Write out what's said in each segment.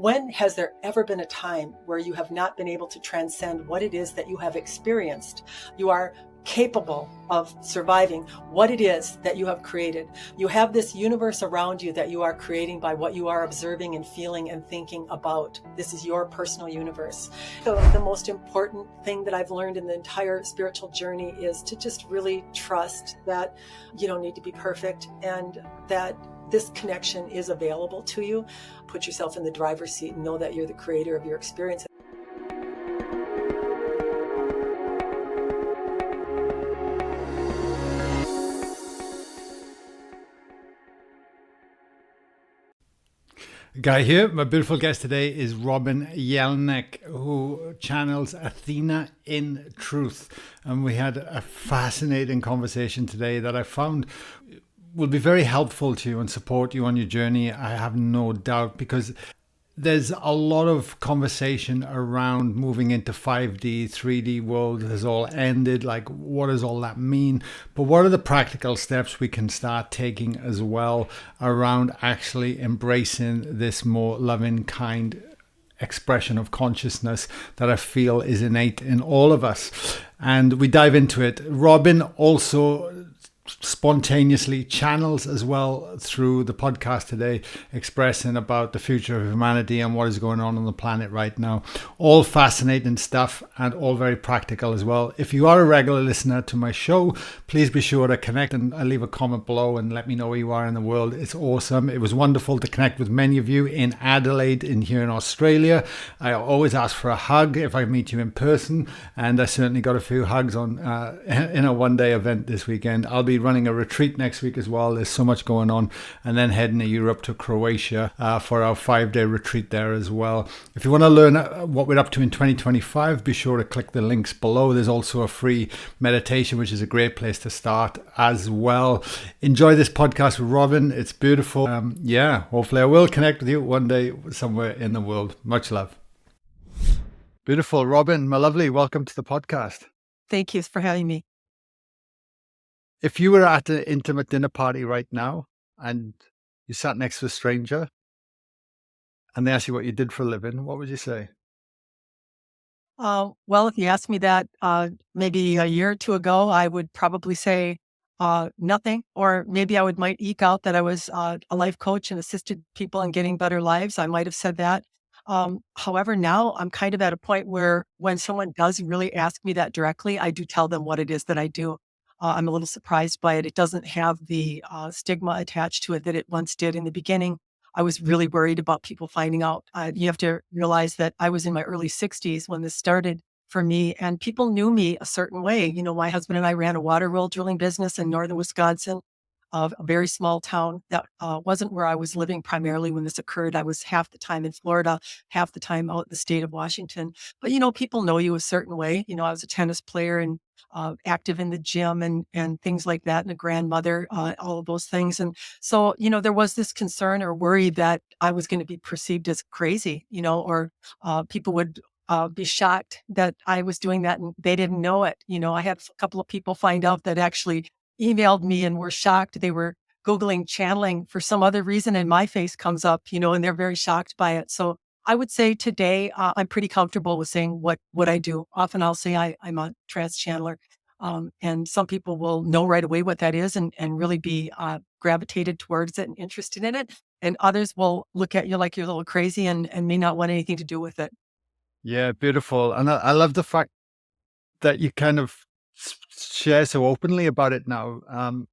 When has there ever been a time where you have not been able to transcend what it is that you have experienced? You are capable of surviving what it is that you have created. You have this universe around you that you are creating by what you are observing and feeling and thinking about. This is your personal universe. So the most important thing that I've learned in the entire spiritual journey is to just really trust that you don't need to be perfect and that this connection is available to you. Put yourself in the driver's seat and know that you're the creator of your experience. Guy here. My beautiful guest today is Robin Yelnats, who channels Athena in Truth. And we had a fascinating conversation today that I found will be very helpful to you and support you on your journey. I have no doubt, because there's a lot of conversation around moving into 5D, 3D world has all ended. Like, what does all that mean? But what are the practical steps we can start taking as well around actually embracing this more loving, kind expression of consciousness that I feel is innate in all of us? And we dive into it. Robin also spontaneously channels as well through the podcast today, expressing about the future of humanity and what is going on the planet right now. All fascinating stuff and all very practical as well. If you are a regular listener to my show, please be sure to connect and leave a comment below and let me know where you are in the world. It's awesome. It was wonderful to connect with many of you in Adelaide, in here in Australia. I always ask for a hug if I meet you in person, and I certainly got a few hugs on in a one-day event this weekend. I'll be running a retreat next week as well. There's so much going on, and then heading to Europe to Croatia for our 5-day retreat there as well. If you want to learn what we're up to in 2025, be sure to click the links below. There's also a free meditation, which is a great place to start as well. Enjoy this podcast with Robin. It's beautiful. Hopefully I will connect with you one day somewhere in the world. Much love. Beautiful. Robin, my lovely, welcome to the podcast. Thank you for having me. If you were at an intimate dinner party right now and you sat next to a stranger and they asked you what you did for a living, what would you say? Well, if you asked me that maybe a year or two ago, I would probably say nothing, or maybe I might eke out that I was a life coach and assisted people in getting better lives. I might have said that. However, now I'm kind of at a point where when someone does really ask me that directly, I do tell them what it is that I do. I'm a little surprised by it. It doesn't have the stigma attached to it that it once did in the beginning. I was really worried about people finding out. You have to realize that I was in my early 60s when this started for me, and people knew me a certain way. You know, my husband and I ran a water well drilling business in northern Wisconsin, of a very small town that wasn't where I was living primarily when this occurred. I was half the time in Florida, half the time out in the state of Washington. But, you know, people know you a certain way. You know, I was a tennis player and active in the gym and things like that, and a grandmother, all of those things. And so, you know, there was this concern or worry that I was going to be perceived as crazy, you know, or people would be shocked that I was doing that and they didn't know it. You know, I had a couple of people find out that actually emailed me and were shocked. They were Googling channeling for some other reason and my face comes up, you know, and they're very shocked by it. So I would say today I'm pretty comfortable with saying what I do. Often I'll say I'm a trance channeler. And some people will know right away what that is and really be gravitated towards it and interested in it. And others will look at you like you're a little crazy and may not want anything to do with it. Yeah, beautiful. And I love the fact that you kind of share so openly about it now.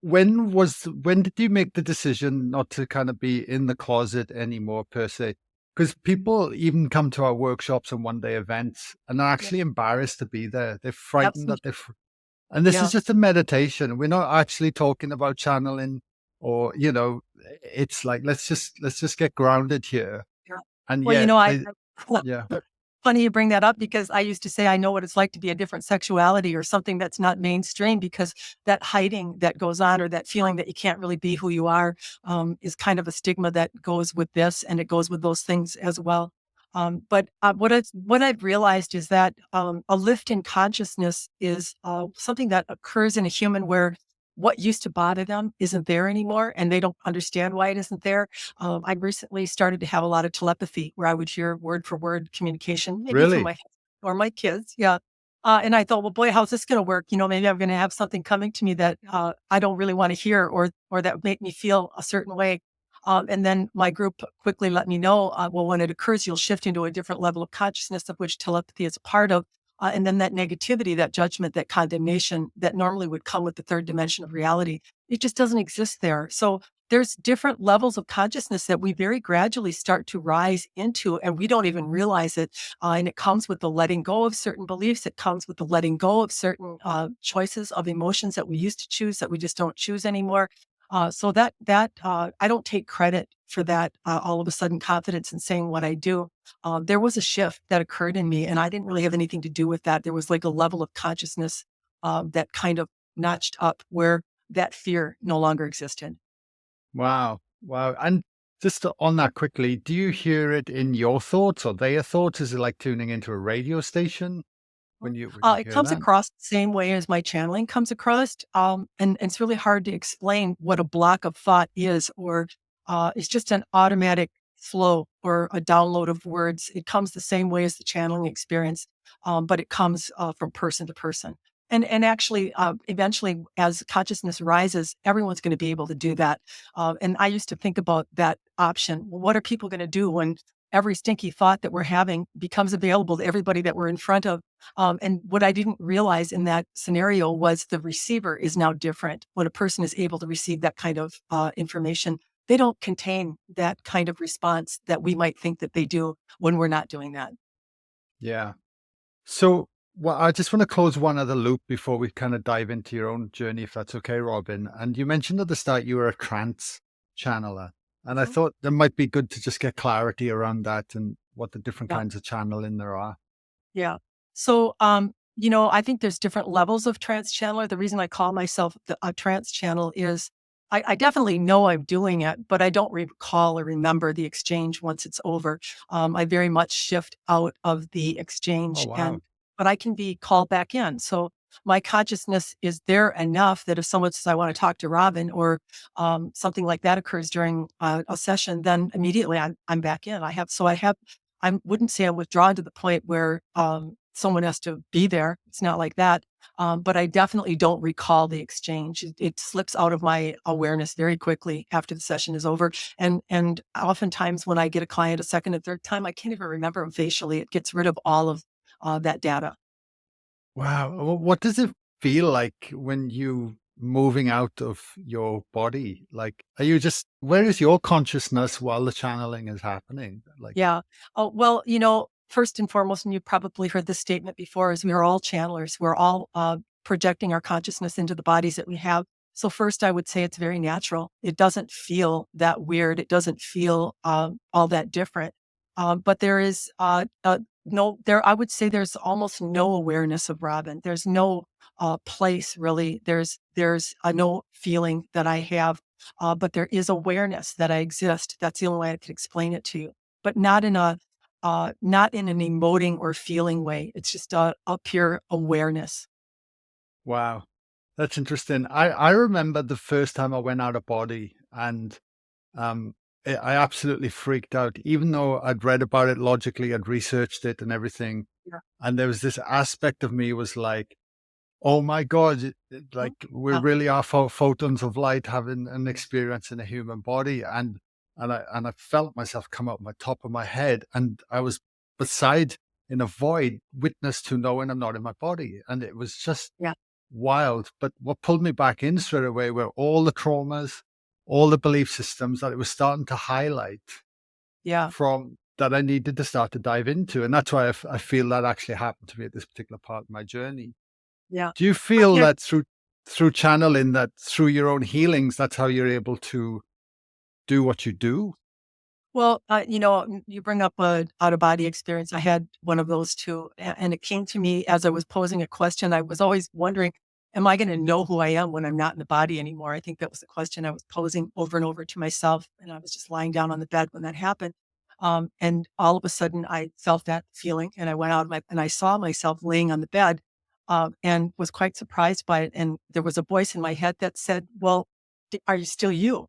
When did you make the decision not to kind of be in the closet anymore per se? Because people even come to our workshops and 1-day events and are actually embarrassed to be there. They're frightened that and this is just a meditation. We're not actually talking about channeling or, you know, it's like, let's just get grounded here. Yeah. And well, you know, yeah. Funny you bring that up because I used to say I know what it's like to be a different sexuality or something that's not mainstream, because that hiding that goes on or that feeling that you can't really be who you are is kind of a stigma that goes with this, and it goes with those things as well. But what I've realized is that a lift in consciousness is something that occurs in a human where what used to bother them isn't there anymore, and they don't understand why it isn't there. I recently started to have a lot of telepathy where I would hear word for word communication, maybe from Really? my husband or my kids. Yeah. And I thought, well, boy, how's this going to work? Maybe I'm going to have something coming to me that I don't really want to hear, or that make me feel a certain way. And then my group quickly let me know, well, when it occurs, you'll shift into a different level of consciousness of which telepathy is a part of. And then that negativity, that judgment, that condemnation that normally would come with the third dimension of reality, it just doesn't exist there. So there's different levels of consciousness that we very gradually start to rise into, and we don't even realize it. And it comes with the letting go of certain beliefs. It comes with the letting go of certain choices of emotions that we used to choose that we just don't choose anymore. So that I don't take credit for that. All of a sudden, confidence in saying what I do. There was a shift that occurred in me, and I didn't really have anything to do with that. There was like a level of consciousness that kind of notched up where that fear no longer existed. Wow. Wow. And just on that quickly, do you hear it in your thoughts or their thoughts? Is it like tuning into a radio station when you It hear comes that? across the same way as my channeling comes across, and it's really hard to explain what a block of thought is, or it's just an automatic flow or a download of words. It comes the same way as the channeling experience, but it comes from person to person. And actually, eventually, as consciousness rises, everyone's going to be able to do that. And I used to think about that option. Well, what are people going to do when every stinky thought that we're having becomes available to everybody that we're in front of? And what I didn't realize in that scenario was the receiver is now different. When a person is able to receive that kind of information, they don't contain that kind of response that we might think that they do when we're not doing that. Yeah. So, well, I just want to close one other loop before we kind of dive into your own journey, if that's okay, Robin. And you mentioned at the start you were a trance channeler. And I Mhm. thought it might be good to just get clarity around that and what the different Yeah. kinds of channeling there are. Yeah. So, I think there's different levels of trance channeler. The reason I call myself a trance channel is I definitely know I'm doing it, but I don't recall or remember the exchange once it's over. I very much shift out of the Oh, exchange, wow. but I can be called back in. So my consciousness is there enough that if someone says I want to talk to Robin, or something like that occurs during a session, then immediately I'm back in. I wouldn't say I'm withdrawn to the point where someone has to be there. It's not like that. But I definitely don't recall the exchange. It slips out of my awareness very quickly after the session is over. And oftentimes when I get a client a second and third time, I can't even remember them facially. It gets rid of all of that data. Wow. What does it feel like when you moving out of your body? Like, are you just, where is your consciousness while the channeling is happening? Like, Yeah. Oh, well, first and foremost, and you've probably heard this statement before, is we are all channelers. We're all projecting our consciousness into the bodies that we have. So first, I would say it's very natural. It doesn't feel that weird. It doesn't feel all that different. But there is no there. I would say there's almost no awareness of Robin. There's no place really. There's no feeling that I have, but there is awareness that I exist. That's the only way I could explain it to you, but not in an emoting or feeling way. It's just a pure awareness. wow, that's interesting. I remember the first time I went out of body and um, I absolutely freaked out, even though I'd read about it logically, I'd researched it and everything. Yeah. And there was this aspect of me was like, oh my God, Mhm. like we Yeah. really are photons of light having an experience in a human body. And I felt myself come up my top of my head and I was beside in a void, witness to knowing I'm not in my body. And it was just Yeah. wild. But what pulled me back in straight away were all the traumas, all the belief systems that it was starting to highlight Yeah. from that I needed to start to dive into. And that's why I feel that actually happened to me at this particular part of my journey. Yeah. Do you I feel can that through channeling, that through your own healings, that's how you're able to do what you do? Well, you bring up a out of body experience. I had one of those too, and it came to me as I was posing a question. I was always wondering, am I going to know who I am when I'm not in the body anymore? I think that was the question I was posing over and over to myself, and I was just lying down on the bed when that happened. And all of a sudden, I felt that feeling, and I went out and I saw myself laying on the bed, and was quite surprised by it. And there was a voice in my head that said, well, are you still you?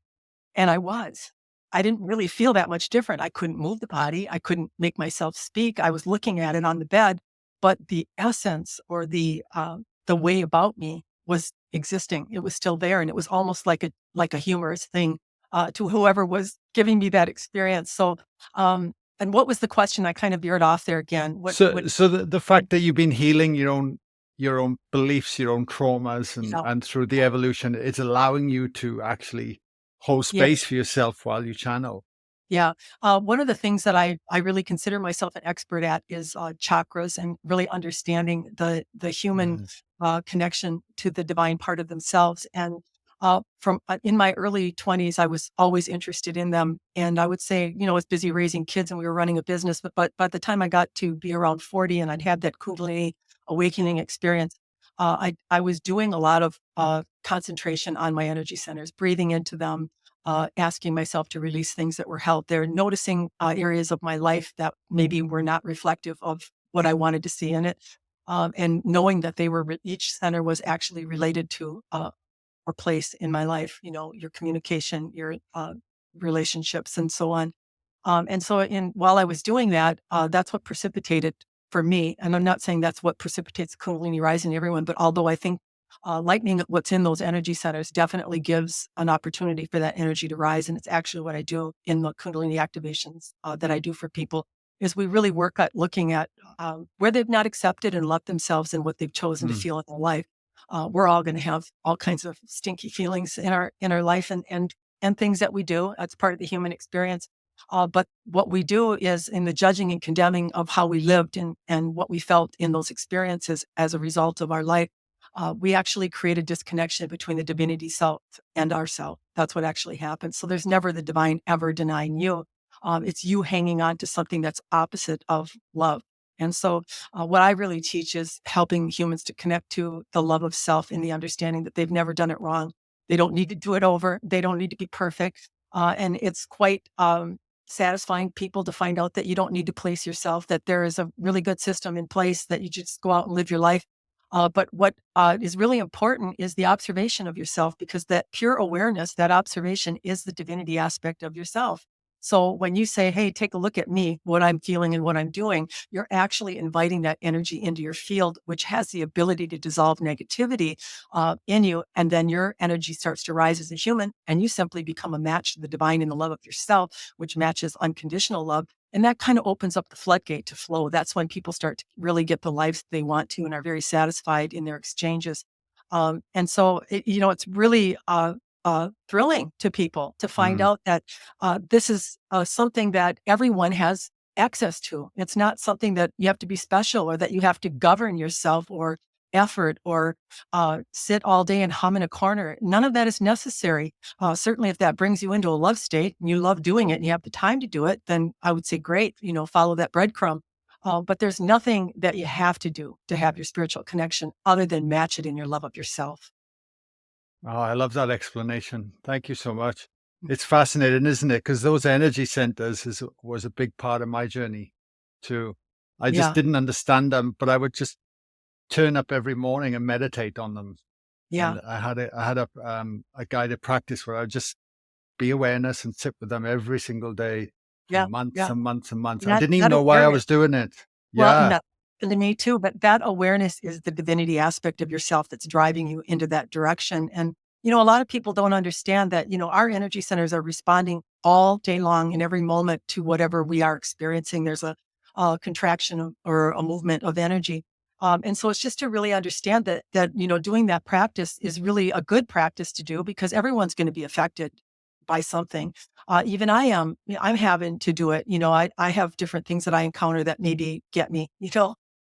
And I was. I didn't really feel that much different. I couldn't move the body. I couldn't make myself speak. I was looking at it on the bed, but the essence or the way about me was existing. It was still there, and it was almost like a humorous thing to whoever was giving me that experience. So, and what was the question? I kind of veered off there again. So, What? so the fact that you've been healing your own beliefs, your own traumas, Yeah, and through the evolution, it's allowing you to actually hold yeah. space for yourself while you channel. Yeah. One of the things that I really consider myself an expert at is chakras and really understanding the human Yes. connection to the divine part of themselves. And from in my early 20s, I was always interested in them. And I would say, I was busy raising kids and we were running a business. But by the time I got to be around 40 and I'd had that Kundalini awakening experience, I was doing a lot of concentration on my energy centers, breathing into them, asking myself to release things that were held there, noticing areas of my life that maybe were not reflective of what I wanted to see in it, and knowing that they were each center was actually related to or place in my life. Your communication, your relationships, and so on. And so, while I was doing that, that's what precipitated for me. And I'm not saying that's what precipitates Kundalini rising in everyone, but although I think lightning what's in those energy centers definitely gives an opportunity for that energy to rise. And it's actually what I do in the Kundalini activations that I do for people is we really work at looking at where they've not accepted and loved themselves and what they've chosen to Mm. feel in their life. We're all going to have all kinds of stinky feelings in our life and things that we do. That's part of the human experience. But what we do is in the judging and condemning of how we lived and what we felt in those experiences as a result of our life, we actually create a disconnection between the divinity self and ourself. That's what actually happens. So there's never the divine ever denying you. It's you hanging on to something that's opposite of love. And so what I really teach is helping humans to connect to the love of self in the understanding that they've never done it wrong. They don't need to do it over. They don't need to be perfect. And it's quite satisfying people to find out that you don't need to place yourself, that there is a really good system in place, that you just go out and live your life. But what is really important is the observation of yourself, because that pure awareness, that observation is the divinity aspect of yourself. So when you say, hey, take a look at me, what I'm feeling and what I'm doing, you're actually inviting that energy into your field, which has the ability to dissolve negativity in you. And then your energy starts to rise as a human, and you simply become a match to the divine in the love of yourself, which matches unconditional love. And that kind of opens up the floodgate to flow. That's when people start to really get the lives they want to and are very satisfied in their exchanges. And so, it's really thrilling to people to find Mm. out that this is something that everyone has access to. It's not something that you have to be special or that you have to govern yourself or effort or sit all day and hum in a corner. None of that is necessary. Certainly, if that brings you into a love state and you love doing it and you have the time to do it, then I would say, great, follow that breadcrumb. But there's nothing that you have to do to have your spiritual connection other than match it in your love of yourself. Oh, I love that explanation. Thank you so much. It's fascinating, isn't it? Because those energy centers was a big part of my journey too. I just Yeah, didn't understand them, but I would just turn up every morning and meditate on them. yeah, And I had a guided practice where I would just be awareness and sit with them every single day for yeah, months yeah. and months and months. I That didn't even that know why I awareness. was doing it. Well, Yeah. no, to me too, but that awareness is the divinity aspect of yourself that's driving you into that direction. And, a lot of people don't understand that, our energy centers are responding all day long in every moment to whatever we are experiencing. There's a contraction or a movement of energy. And so it's just to really understand that doing that practice is really a good practice to do because everyone's going to be affected by something. Even I am, I'm having to do it. I have different things that I encounter that maybe get me.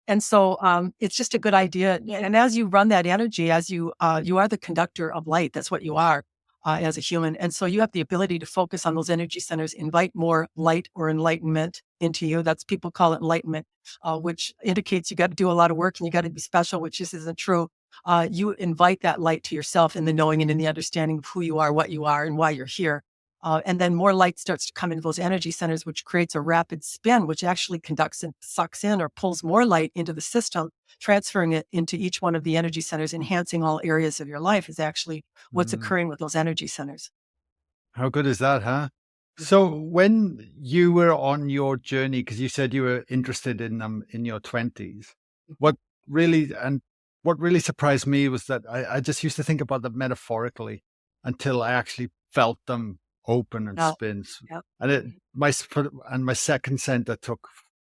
And so it's just a good idea. And as you run that energy, as you are the conductor of light, that's what you are as a human. And so you have the ability to focus on those energy centers, invite more light or enlightenment into you. That's people call it enlightenment, which indicates you got to do a lot of work and you got to be special, which just isn't true. You invite that light to yourself in the knowing and in the understanding of who you are, what you are, and why you're here. And then more light starts to come into those energy centers, which creates a rapid spin, which actually conducts and sucks in or pulls more light into the system, transferring it into each one of the energy centers, enhancing all areas of your life is actually what's Mm. occurring with those energy centers. How good is that, huh? So Mhm. when you were on your journey, because you said you were interested in them in your 20s, Mhm. what really and what really surprised me was that I just used to think about them metaphorically until I actually felt them open and Yeah. spins. Yep. And it Mhm. and my second center took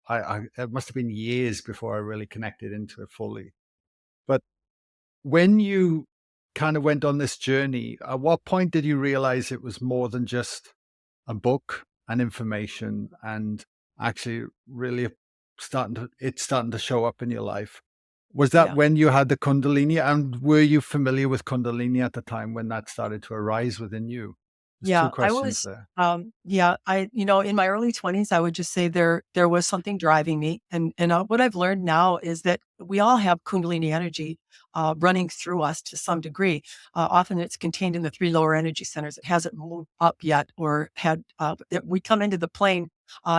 I it must have been years before I really connected into it fully. But when you kind of went on this journey, at what point did you realize it was more than just a book and information and actually really starting to show up in your life? Was that Yeah. when you had the Kundalini, and were you familiar with Kundalini at the time when that started to arise within you? There's two Yeah, I questions was, there. yeah, in my early 20s, I would just say there was something driving me. And what I've learned now is that we all have Kundalini energy running through us to some degree. Often it's contained in the three lower energy centers. It hasn't moved up yet or we come into the plane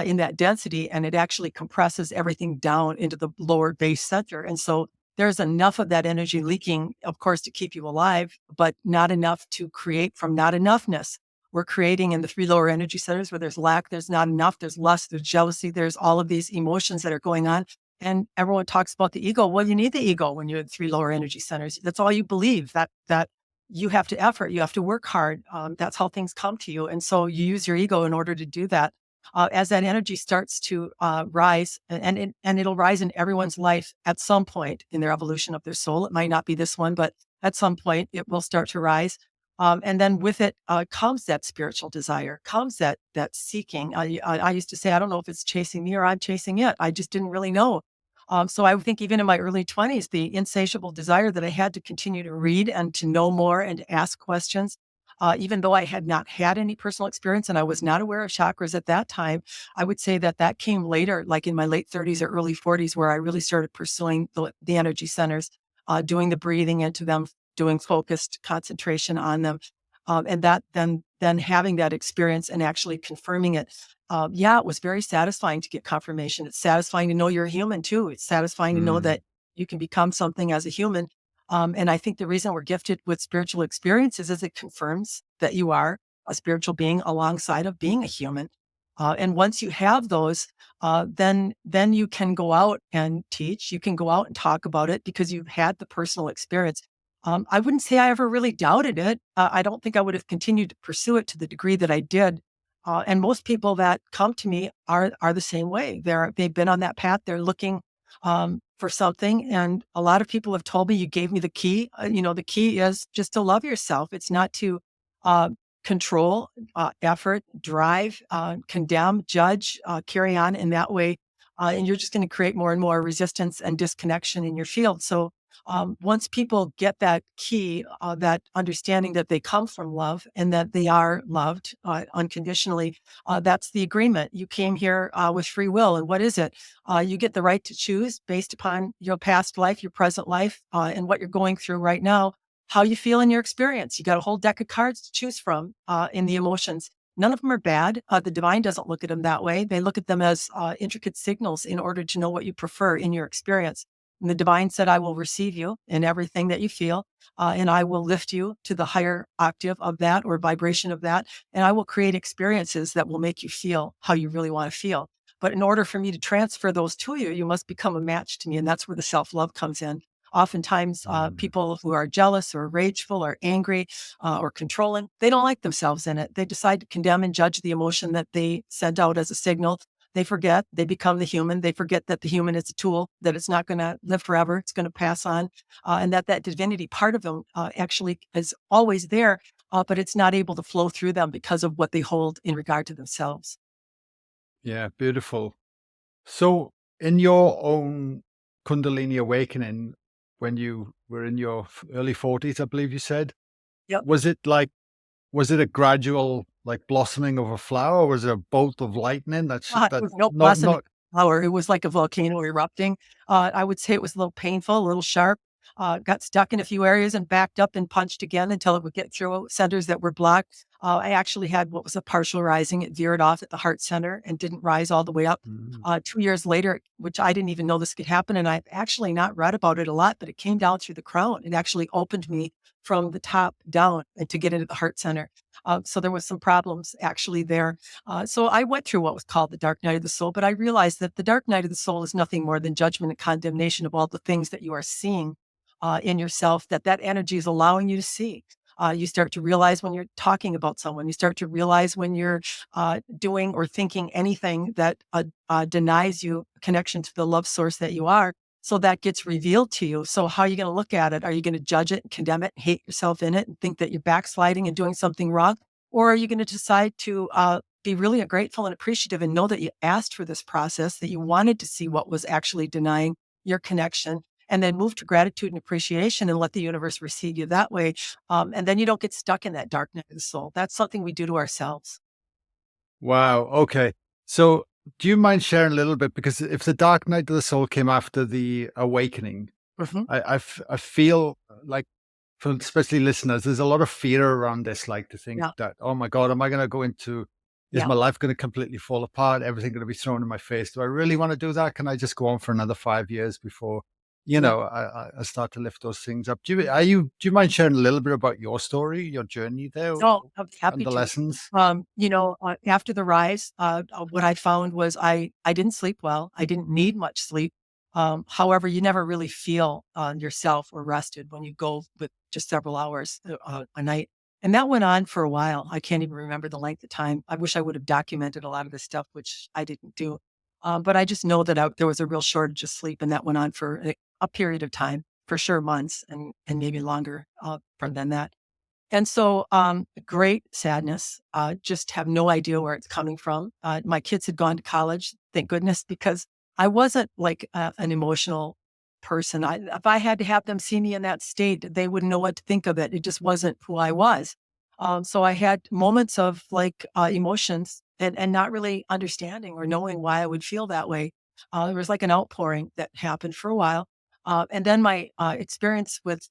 in that density and it actually compresses everything down into the lower base center. And so there's enough of that energy leaking, of course, to keep you alive, but not enough to create from not enoughness. We're creating in the three lower energy centers where there's lack, there's not enough, there's lust, there's jealousy, there's all of these emotions that are going on. And everyone talks about the ego. Well, you need the ego when you're in three lower energy centers. That's all you believe, that you have to effort, you have to work hard. That's how things come to you. And so you use your ego in order to do that. As that energy starts to rise, and it'll rise in everyone's life at some point in their evolution of their soul. It might not be this one, but at some point it will start to rise. And then with it comes that spiritual desire, comes that seeking. I used to say, I don't know if it's chasing me or I'm chasing it. I just didn't really know. So I think even in my early 20s, the insatiable desire that I had to continue to read and to know more and to ask questions, even though I had not had any personal experience and I was not aware of chakras at that time, I would say that that came later, like in my late 30s or early 40s, where I really started pursuing the energy centers, doing the breathing into them, doing focused concentration on them. And that then having that experience and actually confirming it. Yeah, it was very satisfying to get confirmation. It's satisfying to know you're a human too. It's satisfying to know Mm, that you can become something as a human. And I think the reason we're gifted with spiritual experiences is it confirms that you are a spiritual being alongside of being a human. And once you have those, then you can go out and teach. You can go out and talk about it because you've had the personal experience. I wouldn't say I ever really doubted it. I don't think I would have continued to pursue it to the degree that I did. And most people that come to me are the same way. They've been on that path. They're looking for something, and a lot of people have told me, "You gave me the key." The key is just to love yourself. It's not to uh, control, effort, drive, condemn, judge, carry on in that way, and you're just going to create more and more resistance and disconnection in your field. So once people get that key, that understanding that they come from love and that they are loved unconditionally, that's the agreement. You came here with free will. And what is it? You get the right to choose based upon your past life, your present life, and what you're going through right now, how you feel in your experience. You got a whole deck of cards to choose from in the emotions. None of them are bad. The divine doesn't look at them that way. They look at them as intricate signals in order to know what you prefer in your experience. And the divine said, I will receive you in everything that you feel, and I will lift you to the higher octave of that or vibration of that. And I will create experiences that will make you feel how you really want to feel. But in order for me to transfer those to you, you must become a match to me. And that's where the self love comes in. Oftentimes, mm, people who are jealous or rageful or angry or controlling, they don't like themselves in it. They decide to condemn and judge the emotion that they sent out as a signal. They forget, they become the human. They forget that the human is a tool, that it's not going to live forever. It's going to pass on. And that divinity part of them actually is always there, but it's not able to flow through them because of what they hold in regard to themselves. yeah, beautiful. So, in your own Kundalini awakening, when you were in your early 40s, I believe you said, Yep. was it like, was it a gradual like blossoming of a flower, or was it a bolt of lightning? It That was no not blossoming flower. It was like a volcano erupting. I would say it was a little painful, a little sharp. got stuck in a few areas and backed up and punched again until it would get through centers that were blocked. I actually had what was a partial rising. It veered off at the heart center and didn't rise all the way up. Mm. 2 years later, which I didn't even know this could happen, and I've actually not read about it a lot, but it came down through the crown. It actually opened me from the top down and to get into the heart center. So there was some problems actually there. So I went through what was called the dark night of the soul, but I realized that the dark night of the soul is nothing more than judgment and condemnation of all the things that you are seeing in yourself, that energy is allowing you to see. You start to realize when you're talking about someone, you start to realize when you're doing or thinking anything that denies you connection to the love source that you are. So that gets revealed to you. So how are you going to look at it? Are you going to judge it, and condemn it, and hate yourself in it, and think that you're backsliding and doing something wrong? Or are you going to decide to be really grateful and appreciative and know that you asked for this process, that you wanted to see what was actually denying your connection, and then move to gratitude and appreciation and let the universe receive you that way. And then you don't get stuck in that dark night of the soul. That's something we do to ourselves. Wow. Okay. So, do you mind sharing a little bit? Because if the dark night of the soul came after the awakening, Mhm. I feel like, for especially listeners, there's a lot of fear around this, like to think Yeah. that, oh my God, am I going to go into, is Yeah. my life going to completely fall apart? Everything going to be thrown in my face? Do I really want to do that? Can I just go on for another 5 years before, Yeah. I start to lift those things up? Do you mind sharing a little bit about your story, your journey there, No, I'm and happy the to. lessons? After the rise, what I found was I didn't sleep well. I didn't need much sleep. However, you never really feel yourself or rested when you go with just several hours a night. And that went on for a while. I can't even remember the length of time. I wish I would have documented a lot of this stuff, which I didn't do. But I just know that there was a real shortage of sleep, and that went on for a period of time, for sure, months and maybe longer than that. And so, great sadness, just have no idea where it's coming from. My kids had gone to college, thank goodness, because I wasn't like an emotional person. If I had to have them see me in that state, they wouldn't know what to think of it. It just wasn't who I was. So I had moments of like emotions and not really understanding or knowing why I would feel that way. There was like an outpouring that happened for a while. And then my experience with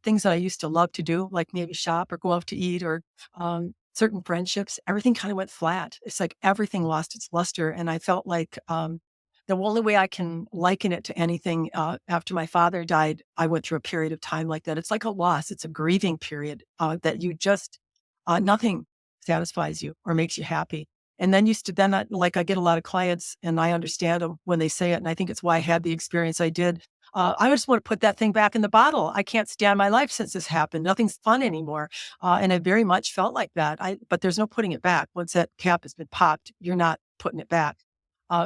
things that I used to love to do, like maybe shop or go out to eat or certain friendships, everything kind of went flat. It's like everything lost its luster. And I felt like the only way I can liken it to anything after my father died, I went through a period of time like that. It's like a loss, it's a grieving period that you just, nothing satisfies you or makes you happy. And then like I get a lot of clients and I understand them when they say it. And I think it's why I had the experience I did. I just want to put that thing back in the bottle. I can't stand my life since this happened. Nothing's fun anymore. And I very much felt like that. But there's no putting it back. Once that cap has been popped, you're not putting it back.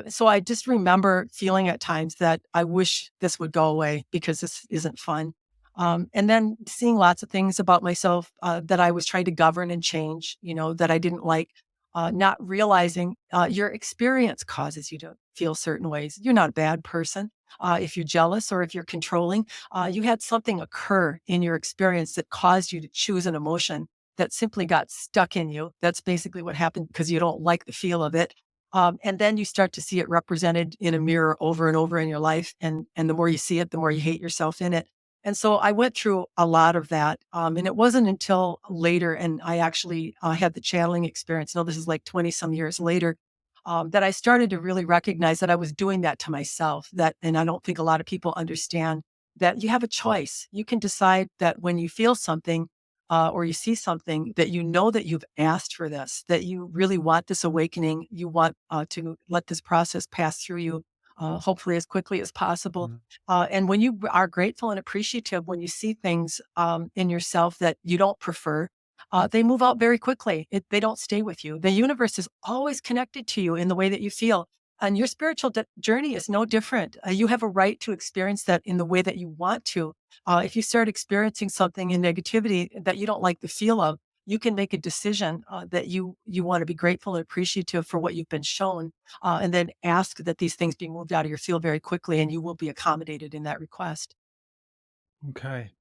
So I just remember feeling at times that I wish this would go away because this isn't fun. And then seeing lots of things about myself that I was trying to govern and change, that I didn't like, not realizing your experience causes you to feel certain ways. You're not a bad person. If you're jealous or if you're controlling, you had something occur in your experience that caused you to choose an emotion that simply got stuck in you. That's basically what happened because you don't like the feel of it. And then you start to see it represented in a mirror over and over in your life. And the more you see it, the more you hate yourself in it. And so I went through a lot of that. And it wasn't until later, and I actually had the channeling experience. Now, this is like 20 some years later, that I started to really recognize that I was doing that to myself. And I don't think a lot of people understand that you have a choice. You can decide that when you feel something or you see something, that you know that you've asked for this, that you really want this awakening, you want to let this process pass through you, hopefully as quickly as possible. Mm. And when you are grateful and appreciative, when you see things in yourself that you don't prefer, they move out very quickly. They don't stay with you. The universe is always connected to you in the way that you feel. And your spiritual journey is no different. You have a right to experience that in the way that you want to. If you start experiencing something in negativity that you don't like the feel of, you can make a decision that you want to be grateful and appreciative for what you've been shown, and then ask that these things be moved out of your field very quickly, and you will be accommodated in that request. Okay.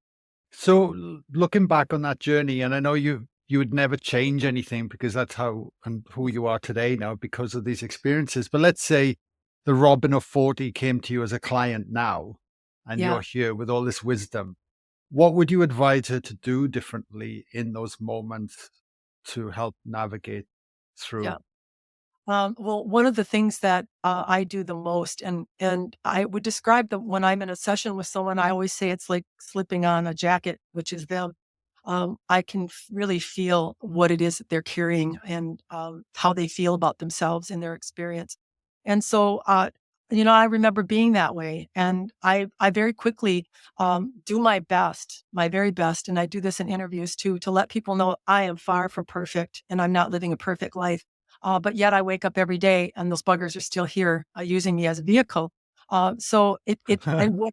So, looking back on that journey, and I know you would never change anything because that's how and who you are today now because of these experiences. But let's say the Robin of 40 came to you as a client now, and Yeah. you're here with all this wisdom. What would you advise her to do differently in those moments to help navigate Yeah. through? Well, one of the things that I do the most, and I would describe them when I'm in a session with someone, I always say it's like slipping on a jacket, which is them. I can really feel what it is that they're carrying and how they feel about themselves and their experience. And so, I remember being that way, and I very quickly do my best, my very best, and I do this in interviews too, to let people know I am far from perfect and I'm not living a perfect life. But yet I wake up every day and those buggers are still here using me as a vehicle. And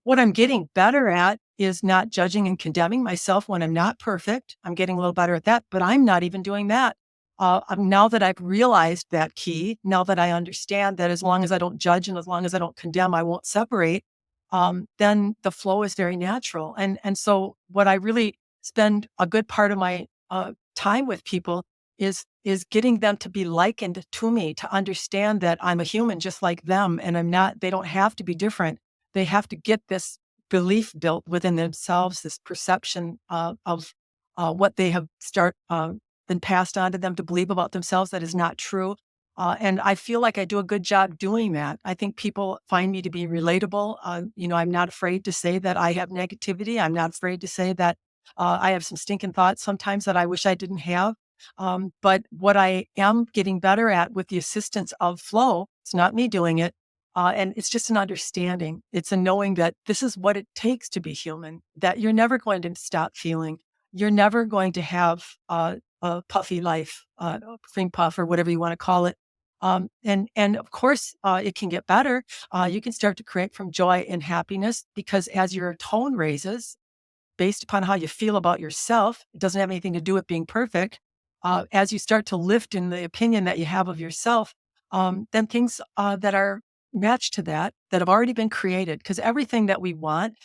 what I'm getting better at is not judging and condemning myself when I'm not perfect. I'm getting a little better at that, but I'm not even doing that. Now that I've realized that key, now that I understand that as long as I don't judge and as long as I don't condemn, I won't separate. Then the flow is very natural. And so what I really spend a good part of my time with people is getting them to be likened to me, to understand that I'm a human just like them, and I'm not. They don't have to be different. They have to get this belief built within themselves, this perception of what they have been passed on to them to believe about themselves that is not true. And I feel like I do a good job doing that. I think people find me to be relatable. I'm not afraid to say that I have negativity. I'm not afraid to say that I have some stinking thoughts sometimes that I wish I didn't have. But what I am getting better at with the assistance of flow, it's not me doing it. And it's just an understanding. It's a knowing that this is what it takes to be human, that you're never going to stop feeling. You're never going to have a puffy life, a cream puff or whatever you want to call it. And of course, it can get better. You can start to create from joy and happiness because as your tone raises, based upon how you feel about yourself. It doesn't have anything to do with being perfect. As you start to lift in the opinion that you have of yourself, then things that are matched to that have already been created, because everything that we want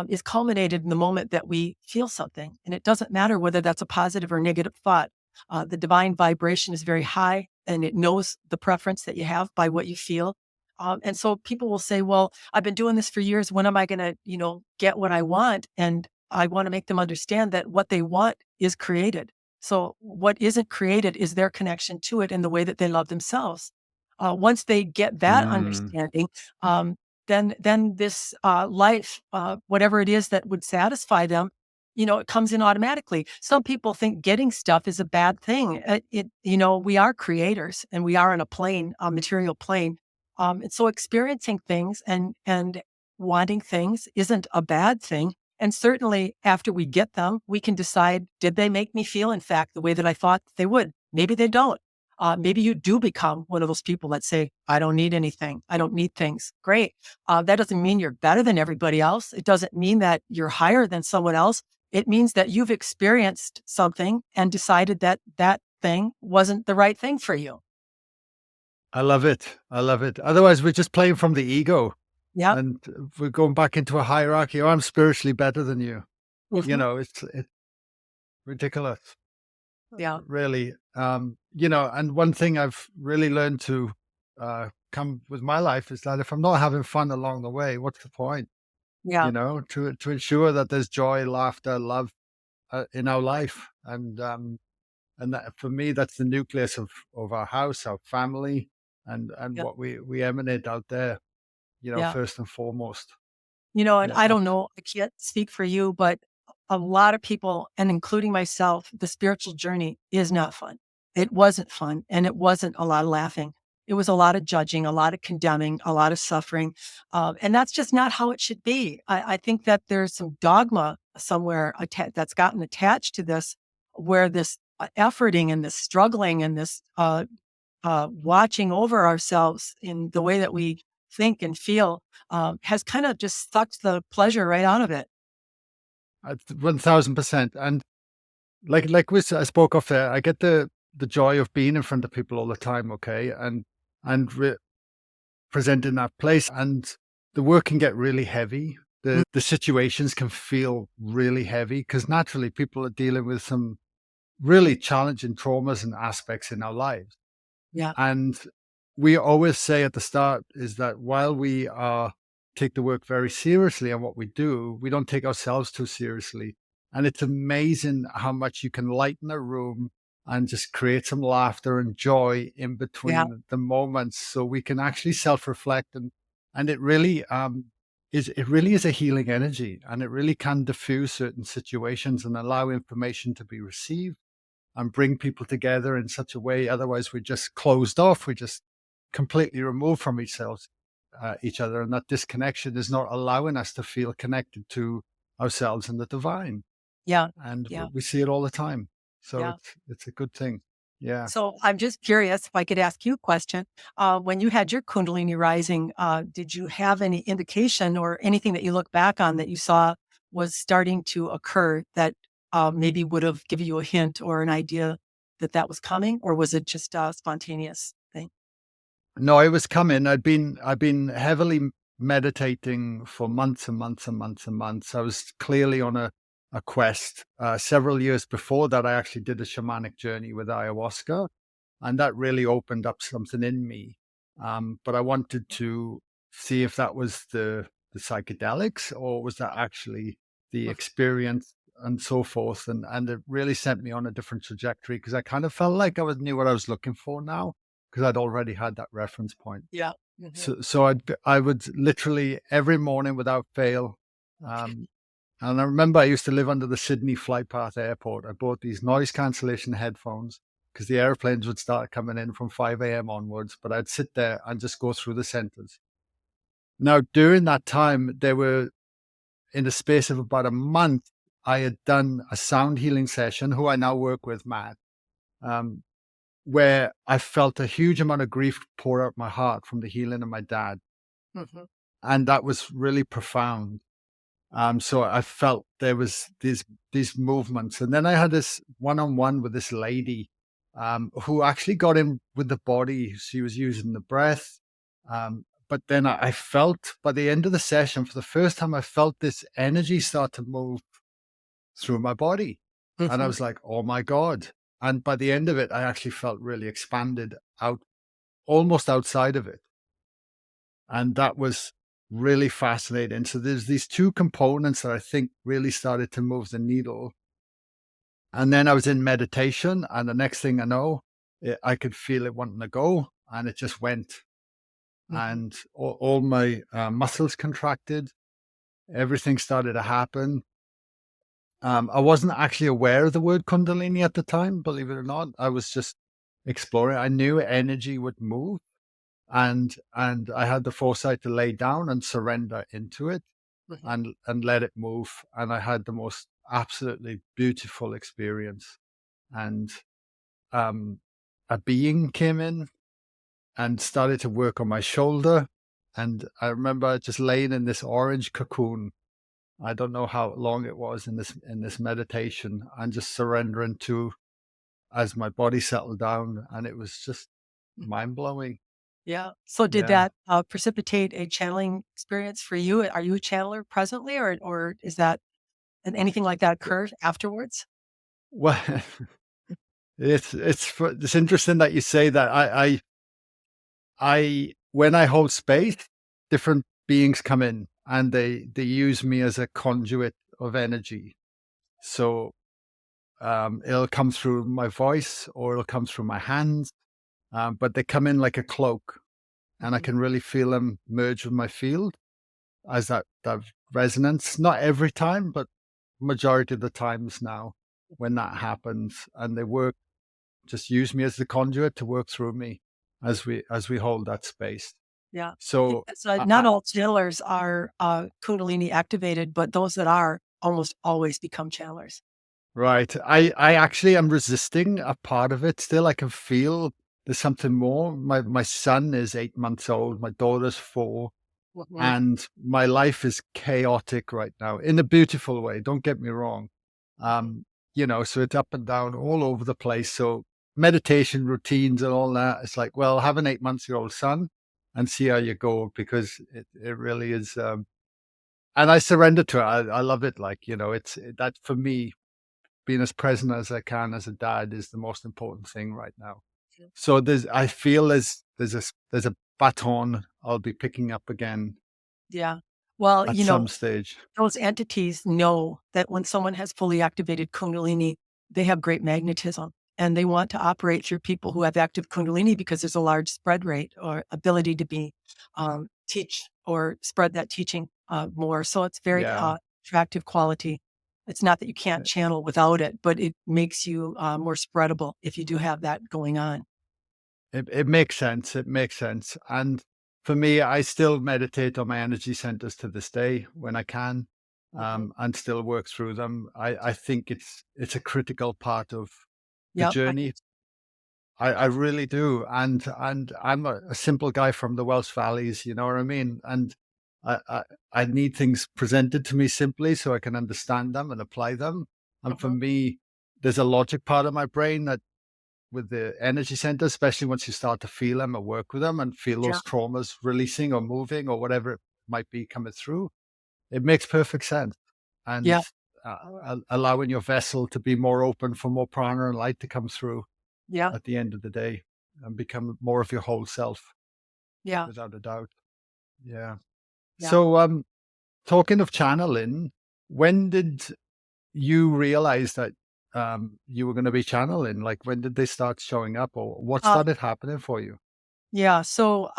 is culminated in the moment that we feel something. And it doesn't matter whether that's a positive or negative thought. The divine vibration is very high and it knows the preference that you have by what you feel. And so people will say, well, I've been doing this for years. When am I going to, get what I want? And I want to make them understand that what they want is created. So what isn't created is their connection to it in the way that they love themselves. Once they get that Mm. understanding, then this life, whatever it is that would satisfy them, it comes in automatically. Some people think getting stuff is a bad thing. We are creators and we are on a plane, a material plane. And so experiencing things and wanting things isn't a bad thing. And certainly after we get them, we can decide, did they make me feel, in fact, the way that I thought they would? Maybe they don't. Maybe you do become one of those people that say, I don't need anything. I don't need things. Great. That doesn't mean you're better than everybody else. It doesn't mean that you're higher than someone else. It means that you've experienced something and decided that that thing wasn't the right thing for you. I love it. I love it. Otherwise, we're just playing from the ego Yep. and we're going back into a hierarchy. Oh, I'm spiritually better than you. Mhm. It's ridiculous, Yeah. really. And one thing I've really learned to come with my life is that if I'm not having fun along the way, what's the point? Yeah. To ensure that there's joy, laughter, love in our life, and that for me, that's the nucleus of our house, our family, and Yeah. what we emanate out there. Yeah. First and foremost. And Yeah. I don't know, I can't speak for you, but a lot of people, and including myself, the spiritual journey is not fun. It wasn't fun, and it wasn't a lot of laughing. It was a lot of judging, a lot of condemning, a lot of suffering. And that's just not how it should be. I think that there's some dogma somewhere that's gotten attached to this, where this efforting and this struggling and this watching over ourselves in the way that we think and feel has kind of just sucked the pleasure right out of it. 1000%. And I spoke of there, I get the joy of being in front of people all the time. Okay, and presenting that place, and the work can get really heavy. Mm. The situations can feel really heavy because naturally people are dealing with some really challenging traumas and aspects in our lives. Yeah. And we always say at the start is that while we are take the work very seriously and what we do, we don't take ourselves too seriously. And it's amazing how much you can lighten a room and just create some laughter and joy in Yeah. between the moments, so we can actually self-reflect. And it really it really is a healing energy, and it really can diffuse certain situations and allow information to be received and bring people together in such a way. Otherwise, we're just closed off. We're just completely removed from each other, and that disconnection is not allowing us to feel connected to ourselves and the divine. Yeah. And Yeah. we see it all the time. So Yeah. it's a good thing. Yeah. So I'm just curious if I could ask you a question. When you had your Kundalini rising, did you have any indication or anything that you look back on that you saw was starting to occur that maybe would have given you a hint or an idea that that was coming, or was it just a spontaneous thing? No, it was coming. I've been heavily meditating for months and months and months and months. I was clearly on a quest. Several years before that, I actually did a shamanic journey with ayahuasca, and that really opened up something in me. But I wanted to see if that was the psychedelics, or was that actually the Mm. experience and so forth. And it really sent me on a different trajectory, because I kind of felt like knew what I was looking for now, because I'd already had that reference point. Yeah. Hmm. So I would literally every morning without fail. And I remember I used to live under the Sydney flight path airport. I bought these noise cancellation headphones because the airplanes would start coming in from 5 a.m. onwards. But I'd sit there and just go through the centers. Now, during that time, there were, in the space of about a month, I had done a sound healing session, who I now work with, Matt, um, where I felt a huge amount of grief pour out my heart from the healing of my dad. Hmm. And that was really profound. So I felt there was these movements. And then I had this one-on-one with this lady, who actually got in with the body. She was using the breath. But then I felt, by the end of the session, for the first time, I felt this energy start to move through my body. And I Hmm. was like, oh my God. And by the end of it, I actually felt really expanded out, almost outside of it. And that was really fascinating. So there's these two components that I think really started to move the needle. And then I was in meditation, and the next thing I know, I could feel it wanting to go, and it just went. Hmm. And all my muscles contracted. Everything started to happen. I wasn't actually aware of the word Kundalini at the time, believe it or not. I was just exploring. I knew energy would move, and I had the foresight to lay down and surrender into it, Hmm. and let it move. And I had the most absolutely beautiful experience. And um, a being came in and started to work on my shoulder. And I remember just laying in this orange cocoon. I don't know how long it was in this meditation, and just surrendering to, as my body settled down, and it was just mind blowing. Yeah. So did Yeah. that precipitate a channeling experience for you? Are you a channeler presently, or is that anything like that occur afterwards? Well, it's interesting that you say that. I when I hold space, different beings come in, and they use me as a conduit of energy. So it'll come through my voice, or it'll come through my hands, but they come in like a cloak, and I Mhm. can really feel them merge with my field as that resonance. Not every time, but majority of the times now when that happens, and they work. Just use me as the conduit to work through me as we hold that space. Yeah. So So not all channelers are Kundalini activated, but those that are almost always become channelers. right. I actually am resisting a part of it still. I can feel there's something more. My son is 8 months old. My daughter's 4. Mhm. And my life is chaotic right now in a beautiful way. Don't get me wrong. Mhm. So it's up and down all over the place. So meditation routines and all that. It's like, well, have an 8 months-old son and see how you go, because it really is. And I surrender to it. I love it. Like, that for me, being as present as I can as a dad is the most important thing right now. So I feel there's a baton I'll be picking up again, Yeah. Well, at some stage. those entities know that when someone has fully activated Kundalini, they have great magnetism and they want to operate through people who have active Kundalini because there's a large spread rate or ability to be teach or spread that teaching more. So it's very Yeah. attractive quality. It's not that you can't channel without it, but it makes you more spreadable if you do have that going on. It makes sense. It makes sense. And for me, I still meditate on my energy centers to this day when I can, Mhm. and still work through them. I think it's a critical part of the Yep. journey. I really do. And I'm a simple guy from the Welsh Valleys, you know what I mean? And I, I I need things presented to me simply so I can understand them and apply them. And for Mhm. me, there's a logic part of my brain that with the energy center, especially once you start to feel them or work with them and feel Yeah. those traumas releasing or moving or whatever it might be coming through, it makes perfect sense. And Yeah. allowing your vessel to be more open for more prana and light to come through Yeah. at the end of the day and become more of your whole self, Yeah. without a doubt. Yeah. Yeah. So, talking of channeling, when did you realize that you were going to be channeling? Like, when did they start showing up, or what Uh, started happening for you? Yeah. So,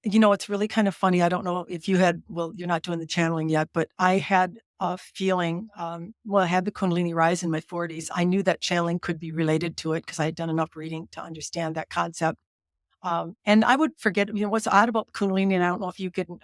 it's really kind of funny. I don't know if you had, well, you're not doing the channeling yet, but I had a feeling, I had the Kundalini rise in my 40s. I knew that channeling could be related to it because I had done enough reading to understand that concept. And I would forget, what's odd about Kundalini, and I don't know if you can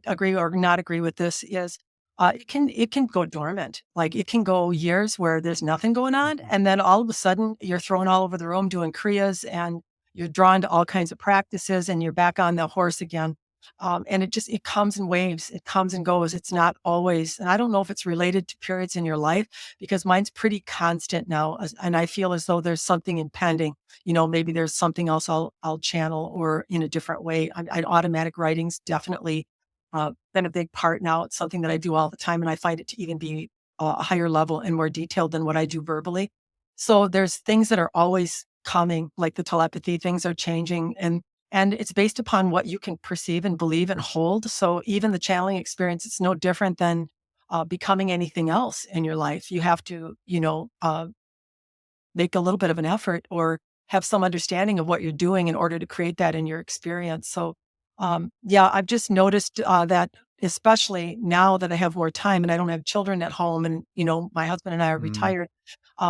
agree or not agree with this, is it can go dormant. Like it can go years where there's nothing going on, Mhm. and then all of a sudden you're thrown all over the room doing kriyas, and you're drawn to all kinds of practices, and you're back on the horse again. And it comes in waves. It comes and goes. It's not always. And I don't know if it's related to periods in your life because mine's pretty constant now, and I feel as though there's something impending. Maybe there's something else I'll channel or in a different way. Automatic writings definitely been a big part now. It's something that I do all the time, and I find it to even be a higher level and more detailed than what I do verbally. So there's things that are always coming, like the telepathy. Things are changing, and it's based upon what you can perceive and believe and hold. So even the channeling experience, it's no different than becoming anything else in your life. You have to, make a little bit of an effort or have some understanding of what you're doing in order to create that in your experience. So, yeah, I've just noticed that, especially now that I have more time and I don't have children at home, and my husband and I are Mm. retired.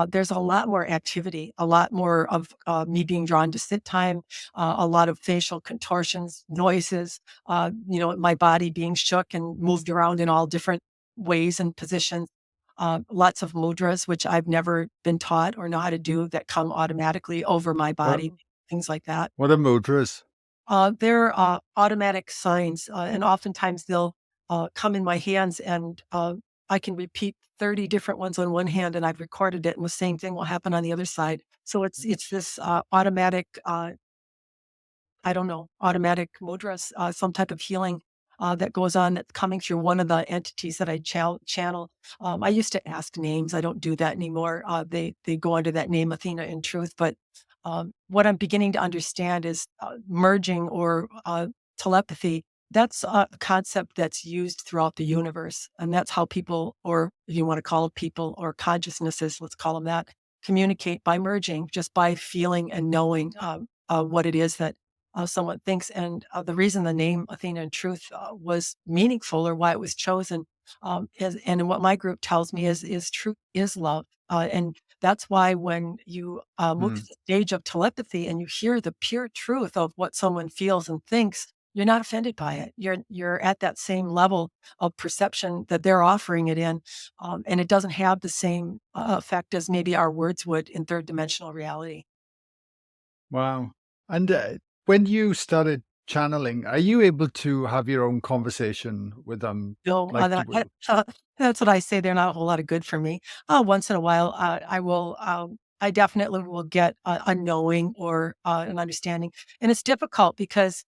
There's a lot more activity, a lot more of me being drawn to sit time, a lot of facial contortions, noises, my body being shook and moved around in all different ways and positions, lots of mudras, which I've never been taught or know how to do, that come automatically over my What body, things like that. what are mudras? They're automatic signs, and oftentimes they'll come in my hands, and I can repeat 30 different ones on one hand, and I've recorded it, and the same thing will happen on the other side. So it's this automatic I don't know, automatic mudras, some type of healing that goes on that's coming through one of the entities that I channel. I used to ask names. I don't do that anymore. They go under that name, Athena in Truth. But what I'm beginning to understand is merging or telepathy. That's a concept that's used throughout the universe, and that's how people, or if you want to call it people or consciousnesses, let's call them that, communicate by merging, just by feeling and knowing what it is that someone thinks. And the reason the name Athena in Truth was meaningful, or why it was chosen, and what my group tells me is truth is love. And that's why when you move to Mm. the stage of telepathy and you hear the pure truth of what someone feels and thinks, you're not offended by it. You're at that same level of perception that they're offering it in, and it doesn't have the same effect as maybe our words would in third dimensional reality. Wow. And when you started channeling, are you able to have your own conversation with them? No, Like, that's what I say. They're not a whole lot of good for me. Once in a while, I definitely will get a knowing or an understanding, and it's difficult because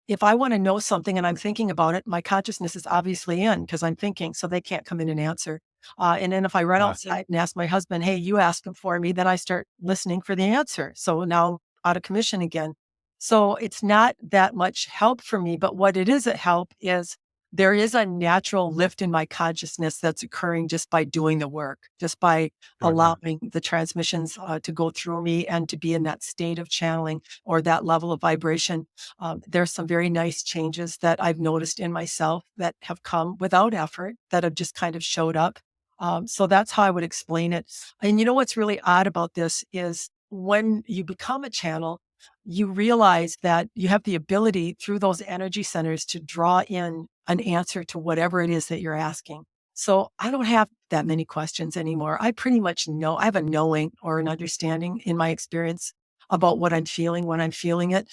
if I want to know something and I'm thinking about it, my consciousness is obviously in because I'm thinking, so they can't come in and answer. And then if I run uh, outside and ask my husband, "Hey, you ask him for me," then I start listening for the answer. So now I'm out of commission again. So it's not that much help for me, but what it is a help is there is a natural lift in my consciousness that's occurring just by doing the work, just by Got you. allowing the transmissions to go through me and to be in that state of channeling or that level of vibration. There's some very nice changes that I've noticed in myself that have come without effort, that have just kind of showed up. So that's how I would explain it. And you know what's really odd about this is when you become a channel, you realize that you have the ability through those energy centers to draw in an answer to whatever it is that you're asking. So I don't have that many questions anymore. I pretty much know, I have a knowing or an understanding in my experience about what I'm feeling when I'm feeling it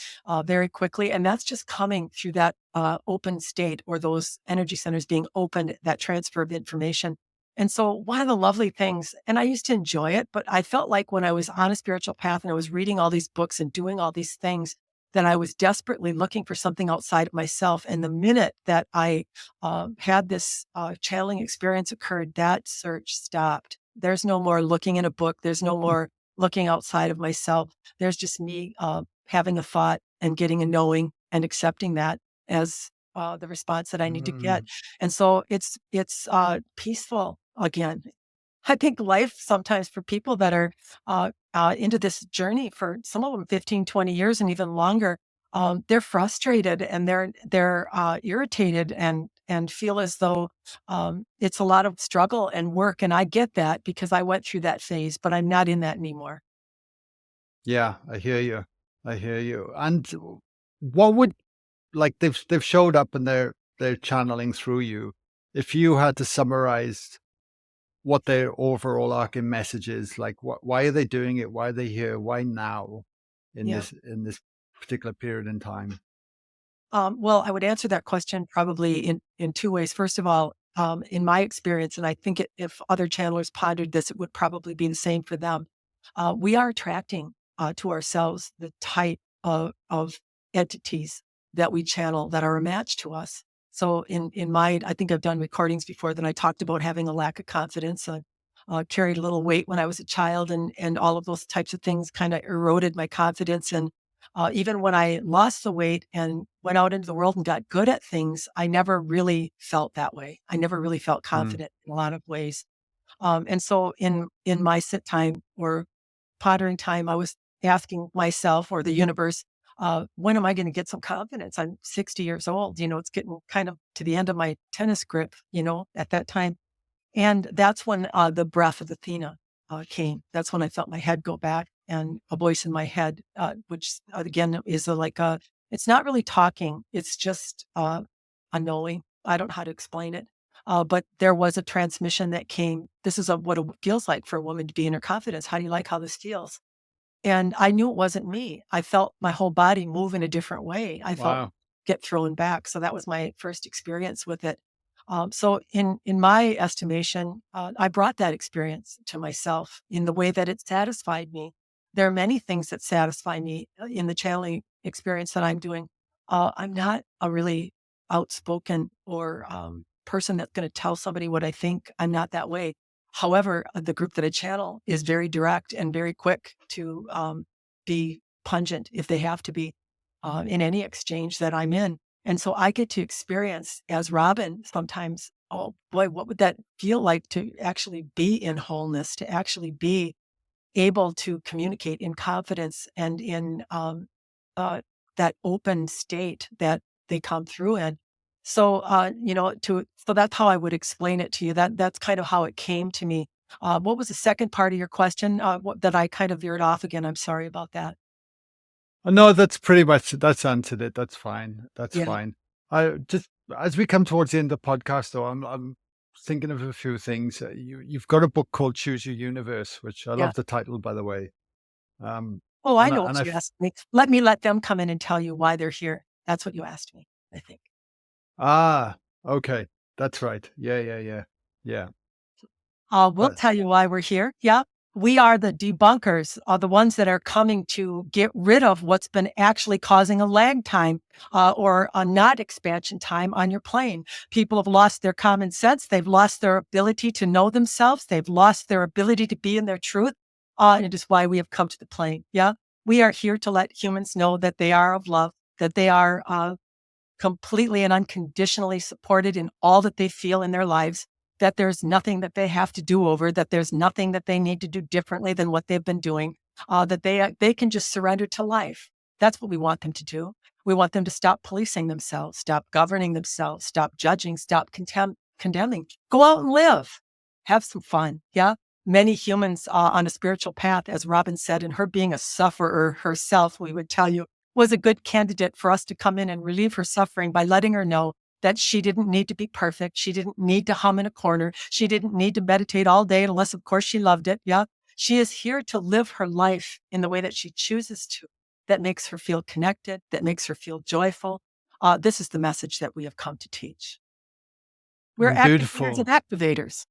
very quickly. And that's just coming through that open state or those energy centers being opened, that transfer of information. And so one of the lovely things, and I used to enjoy it, but I felt like when I was on a spiritual path and I was reading all these books and doing all these things, that I was desperately looking for something outside of myself. And the minute that I had this channeling experience occurred, that search stopped. There's no more looking in a book. There's no more looking outside of myself. There's just me having a thought and getting a knowing and accepting that as the response that I need to get. Mm. And so it's peaceful again. I think life sometimes for people that are into this journey for some of them 15, 20 years and even longer, they're frustrated and they're irritated and feel as though it's a lot of struggle and work. And I get that because I went through that phase, but I'm not in that anymore. Yeah, I hear you. I hear you. And what would like they've showed up and they're channeling through you. If you had to summarize what their overall arcing message is, like why are they doing it? Why are they here? Why now Yeah. in this particular period in time? Well, I would answer that question probably in two ways. First of all, in my experience, and I think if other channelers pondered this, it would probably be the same for them. We are attracting to ourselves the type of entities that we channel that are a match to us. So in my, I think I've done recordings before that I talked about having a lack of confidence. I carried a little weight when I was a child, and all of those types of things kind of eroded my confidence. And even when I lost the weight and went out into the world and got good at things, I never really felt that way. I never really felt Mm. confident in a lot of ways. And so in my sit time or pondering time, I was asking myself or the universe, when am I going to get some confidence? I'm 60 years old. It's getting kind of to the end of my tennis grip, at that time. And that's when the breath of Athena came. That's when I felt my head go back and a voice in my head, which again is it's not really talking. It's just a knowing. I don't know how to explain it. But there was a transmission that came. This is what it feels like for a woman to be in her confidence. How do you like how this feels? And I knew it wasn't me. I felt my whole body move in a different way. I felt Wow. get thrown back. So that was my first experience with it. So in my estimation, I brought that experience to myself in the way that it satisfied me. There are many things that satisfy me in the channeling experience that I'm doing. I'm not a really outspoken or person that's going to tell somebody what I think. I'm not that way. However, the group that I channel is very direct and very quick to be pungent if they have to be in any exchange that I'm in. And so I get to experience as Robin sometimes, oh boy, what would that feel like to actually be in wholeness, to actually be able to communicate in confidence and in uh, that open state that they come through in. So, so that's how I would explain it to you. That's kind of how it came to me. What was the second part of your question? That I kind of veered off again. I'm sorry about that. No, that's pretty much that's answered it. That's fine. That's Yeah, fine. I just as we come towards the end of the podcast, though, I'm thinking of a few things. You've got a book called Choose Your Universe, which I yeah. love the title, by the way. Oh, I And know I, and what I you asked me. Let them come in and tell you why they're here. That's what you asked me, I think. Ah, okay. That's right. Yeah, yeah, yeah. Yeah. We'll But tell you why we're here. Yeah. We are the debunkers, are the ones that are coming to get rid of what's been actually causing a lag time or a not expansion time on your plane. People have lost their common sense. They've lost their ability to know themselves. They've lost their ability to be in their truth. And it is why we have come to the plane. Yeah. We are here to let humans know that they are of love, that they are completely and unconditionally supported in all that they feel in their lives, that there's nothing that they have to do over, that there's nothing that they need to do differently than what they've been doing, that they can just surrender to life. That's what we want them to do. We want them to stop policing themselves, stop governing themselves, stop judging, stop condemning. Go out and live. Have some fun. Yeah. Many humans on a spiritual path, as Robin said, and her being a sufferer herself, we would tell you, was a good candidate for us to come in and relieve her suffering by letting her know that she didn't need to be perfect. She didn't need to hum in a corner. She didn't need to meditate all day unless, of course, she loved it. Yeah. She is here to live her life in the way that she chooses to, that makes her feel connected, that makes her feel joyful. This is the message that we have come to teach. We're activators Beautiful. and activators.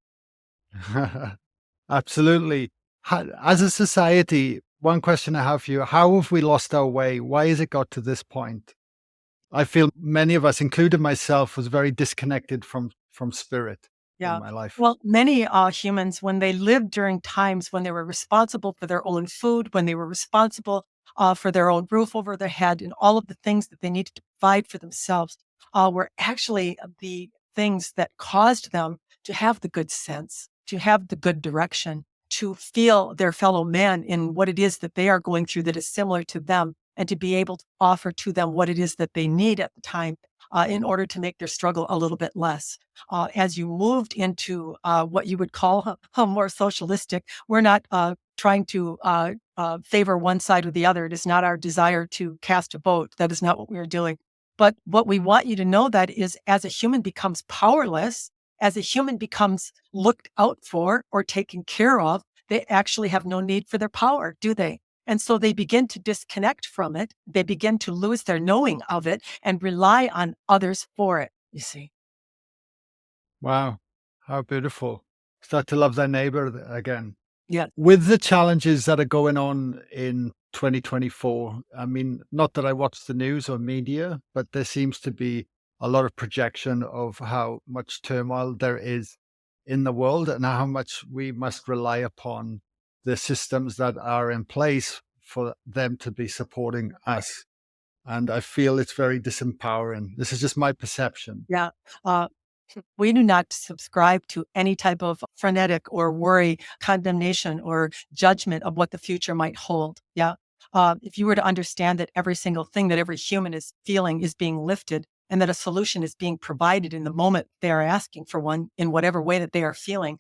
Absolutely. As a society, one question I have for you, how have we lost our way? Why has it got to this point? I feel many of us, including myself, was very disconnected from spirit in Yeah. my life. Well, many humans, when they lived during times when they were responsible for their own food, when they were responsible for their own roof over their head, and all of the things that they needed to provide for themselves, were actually the things that caused them to have the good sense, to have the good direction, to feel their fellow man in what it is that they are going through that is similar to them, and to be able to offer to them what it is that they need at the time in order to make their struggle a little bit less. As you moved into what you would call a more socialistic, we're not trying to favor one side or the other. It is not our desire to cast a vote. That is not what we are doing. But what we want you to know that is as a human becomes powerless, as a human becomes looked out for or taken care of, they actually have no need for their power, do they? And so they begin to disconnect from it. They begin to lose their knowing of it and rely on others for it, you see. Wow, how beautiful. Start to love their neighbor again. Yeah. With the challenges that are going on in 2024, I mean, not that I watch the news or media, but there seems to be a lot of projection of how much turmoil there is in the world and how much we must rely upon the systems that are in place for them to be supporting us. And I feel it's very disempowering. This is just my perception. Yeah. Uh, we do not subscribe to any type of frenetic or worry, condemnation, or judgment of what the future might hold. Yeah. If you were to understand that every single thing that every human is feeling is being lifted and that a solution is being provided in the moment they are asking for one in whatever way that they are feeling,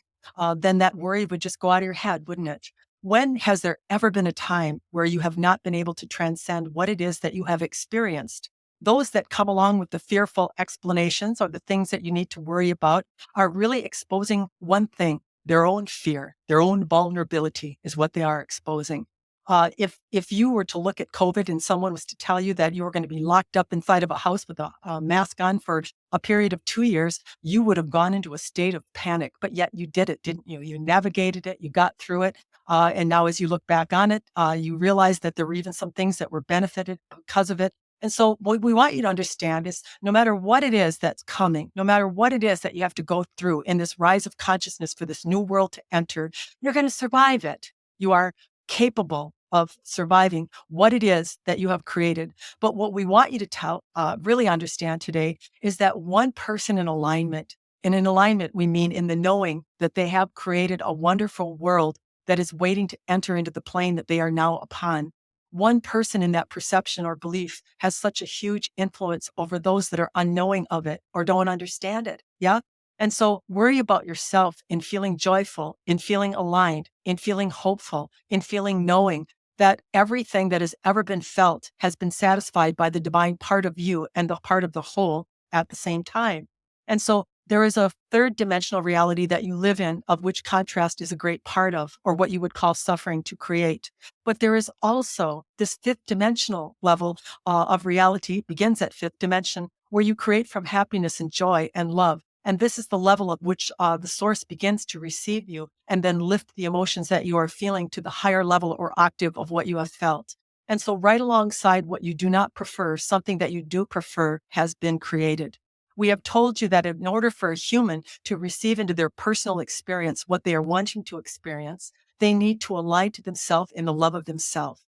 then that worry would just go out of your head, wouldn't it? When has there ever been a time where you have not been able to transcend what it is that you have experienced? Those that come along with the fearful explanations or the things that you need to worry about are really exposing one thing, their own fear, their own vulnerability is what they are exposing. If you were to look at COVID and someone was to tell you that you were going to be locked up inside of a house with a mask on for a period of 2 years, you would have gone into a state of panic. But yet you did it, didn't you? You navigated it, you got through it. And now as you look back on it, you realize that there were even some things that were benefited because of it. And so what we want you to understand is no matter what it is that's coming, no matter what it is that you have to go through in this rise of consciousness for this new world to enter, you're going to survive it. You are capable of surviving what it is that you have created. But what we want you to really understand today is that one person in alignment, and in alignment, we mean in the knowing that they have created a wonderful world that is waiting to enter into the plane that they are now upon. One person in that perception or belief has such a huge influence over those that are unknowing of it or don't understand it. Yeah. And so worry about yourself in feeling joyful, in feeling aligned, in feeling hopeful, in feeling knowing that everything that has ever been felt has been satisfied by the divine part of you and the part of the whole at the same time. And so there is a third dimensional reality that you live in, of which contrast is a great part of, or what you would call suffering to create. But there is also this fifth dimensional level of reality, begins at fifth dimension, where you create from happiness and joy and love. And this is the level at which the source begins to receive you and then lift the emotions that you are feeling to the higher level or octave of what you have felt. And so right alongside what you do not prefer, something that you do prefer has been created. We have told you that in order for a human to receive into their personal experience what they are wanting to experience, they need to align to themselves in the love of themselves.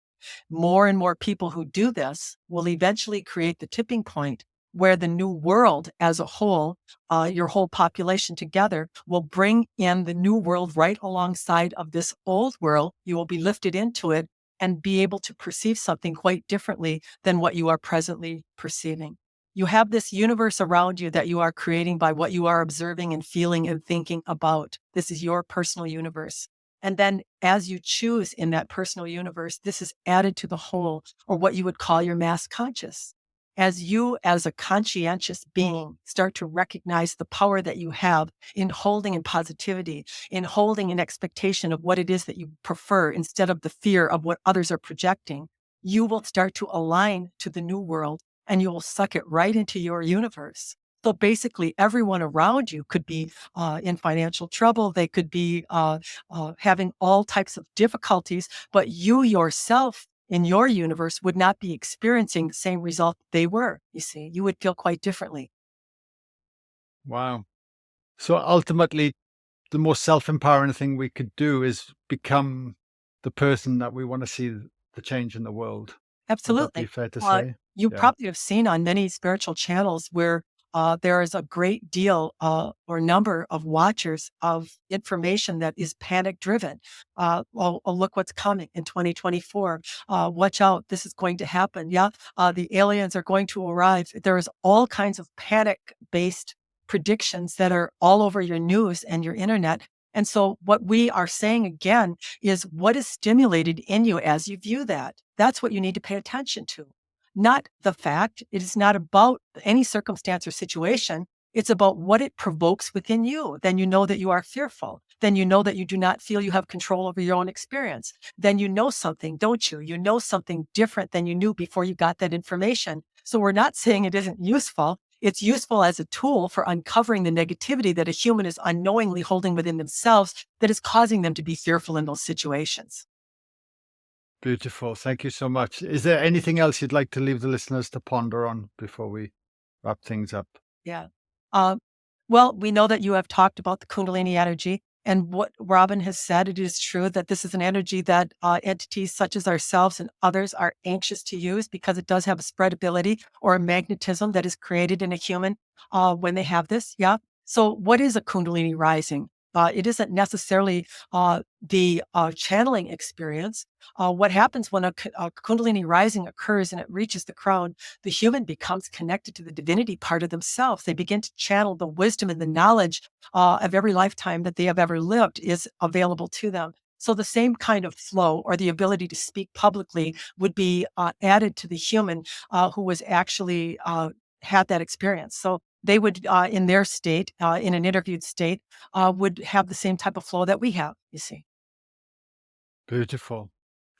More and more people who do this will eventually create the tipping point where the new world as a whole, your whole population together, will bring in the new world right alongside of this old world. You will be lifted into it and be able to perceive something quite differently than what you are presently perceiving. You have this universe around you that you are creating by what you are observing and feeling and thinking about. This is your personal universe. And then as you choose in that personal universe, this is added to the whole, or what you would call your mass conscious. As you, as a conscientious being, start to recognize the power that you have in holding in positivity, in holding an expectation of what it is that you prefer instead of the fear of what others are projecting, you will start to align to the new world and you will suck it right into your universe. So basically, everyone around you could be in financial trouble. They could be having all types of difficulties, but you yourself in your universe would not be experiencing the same result they were. You see, you would feel quite differently. Wow. So ultimately, the most self-empowering thing we could do is become the person that we want to see the change in the world. Would that be Absolutely. fair to Uh, say? you Yeah. probably have seen on many spiritual channels where there is a great deal or number of watchers of information that is panic driven. Oh, look what's coming in 2024. Watch out. This is going to happen. Yeah. The aliens are going to arrive. There is all kinds of panic based predictions that are all over your news and your internet. And so, what we are saying again is what is stimulated in you as you view that. That's what you need to pay attention to, not the fact. It is not about any circumstance or situation. It's about what it provokes within you. Then you know that you are fearful. Then you know that you do not feel you have control over your own experience. Then you know something, don't you? You know something different than you knew before you got that information. So we're not saying it isn't useful. It's useful as a tool for uncovering the negativity that a human is unknowingly holding within themselves that is causing them to be fearful in those situations. Beautiful. Thank you so much. Is there anything else you'd like to leave the listeners to ponder on before we wrap things up? Yeah. Um, well, we know that you have talked about the Kundalini energy, and what Robin has said. It is true that this is an energy that entities such as ourselves and others are anxious to use because it does have a spreadability or a magnetism that is created in a human when they have this. Yeah. So, what is a Kundalini rising? It isn't necessarily the channeling experience. What happens when a Kundalini rising occurs and it reaches the crown, the human becomes connected to the divinity part of themselves. They begin to channel the wisdom and the knowledge of every lifetime that they have ever lived is available to them. So the same kind of flow or the ability to speak publicly would be added to the human who was actually had that experience. So they would, in their state, in an interviewed state, would have the same type of flow that we have, you see. Beautiful.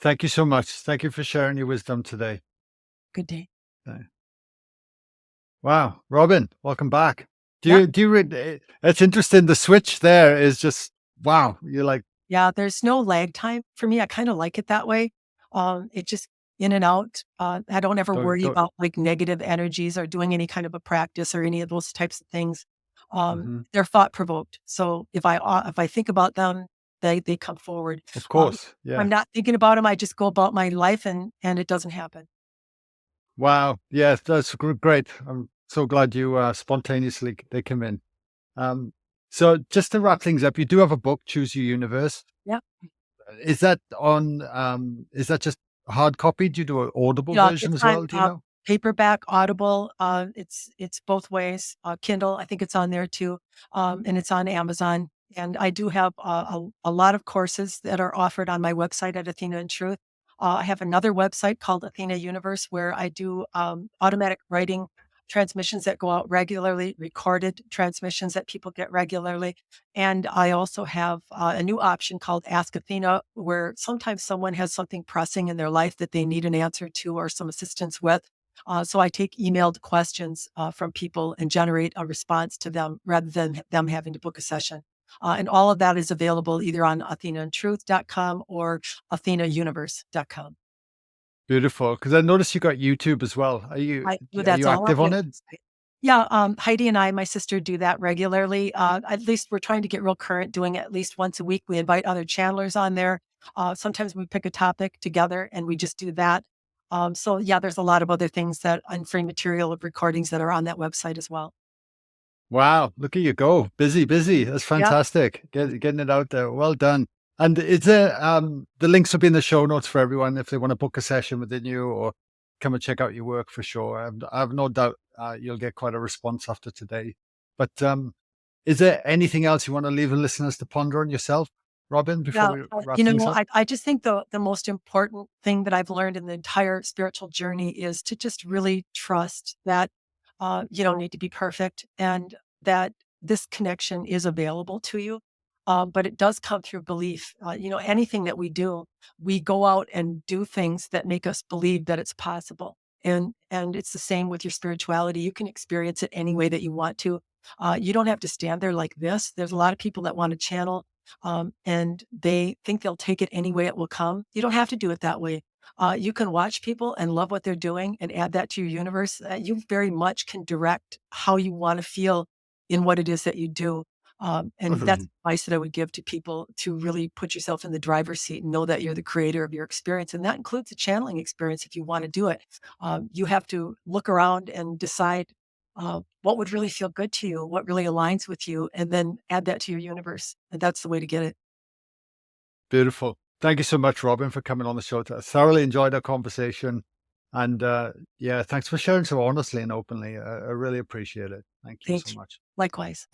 Thank you so much. Thank you for sharing your wisdom today. Good day. Uh, Wow. Robin, welcome back. Yeah. It's interesting. The switch there is just, wow. You're like, Yeah, there's no lag time for me. I kind of like it that way. It just in and out. I don't ever worry don't, about like negative energies or doing any kind of a practice or any of those types of things. mhm. They're thought provoked. So if I think about them, they come forward. Of Um, course. Yeah. I'm not thinking about them. I just go about my life and it doesn't happen. Wow. Yes, that's great. I'm so glad you spontaneously they come in. Um, so just to wrap things up, you do have a book, Choose Your Universe. Yeah. Is that just hard copy? Do you do an audible Yeah, version it's as on well? Do you know? paperback, Audible. It's both ways. Kindle, I think it's on there too, and it's on Amazon. And I do have a lot of courses that are offered on my website at Athena and Truth. I have another website called Athena Universe where I do automatic writing transmissions that go out regularly, recorded transmissions that people get regularly. And I also have a new option called Ask Athena, where sometimes someone has something pressing in their life that they need an answer to or some assistance with. So I take emailed questions from people and generate a response to them rather than them having to book a session. And all of that is available either on athenaandtruth.com or athenauniverse.com. Beautiful. Because I noticed you got YouTube as well. Are That's you all on active the on it? website. Yeah, Heidi and I, my sister, do that regularly. At least we're trying to get real current, doing it at least once a week. We invite other channelers on there, Sometimes we pick a topic together and we just do that. So yeah, there's a lot of other things that and free material of recordings that are on that website as well. Wow, look at you go. Busy, busy. That's Yeah. fantastic. Getting it out there. Well done. And is there the links will be in the show notes for everyone if they want to book a session within you or come and check out your work for sure. I have no doubt you'll get quite a response after today. But is there anything else you want to leave the listeners to ponder on yourself, Robin, before Yeah, we wrap you things know, up? I just think the most important thing that I've learned in the entire spiritual journey is to just really trust that you don't need to be perfect and that this connection is available to you. But it does come through belief. Anything that we do, we go out and do things that make us believe that it's possible. And it's the same with your spirituality. You can experience it any way that you want to. You don't have to stand there like this. There's a lot of people that want to channel and they think they'll take it any way it will come. You don't have to do it that way. You can watch people and love what they're doing and add that to your universe. You very much can direct how you want to feel in what it is that you do. And that's advice that I would give to people to really put yourself in the driver's seat and know that you're the creator of your experience. And that includes the channeling experience if you want to do it. You have to look around and decide what would really feel good to you, what really aligns with you, and then add that to your universe. And that's the way to get it. Beautiful. Thank you so much, Robin, for coming on the show. I thoroughly enjoyed our conversation. And yeah, thanks for sharing so honestly and openly. I really appreciate it. Thank you Thank so you. much. Likewise.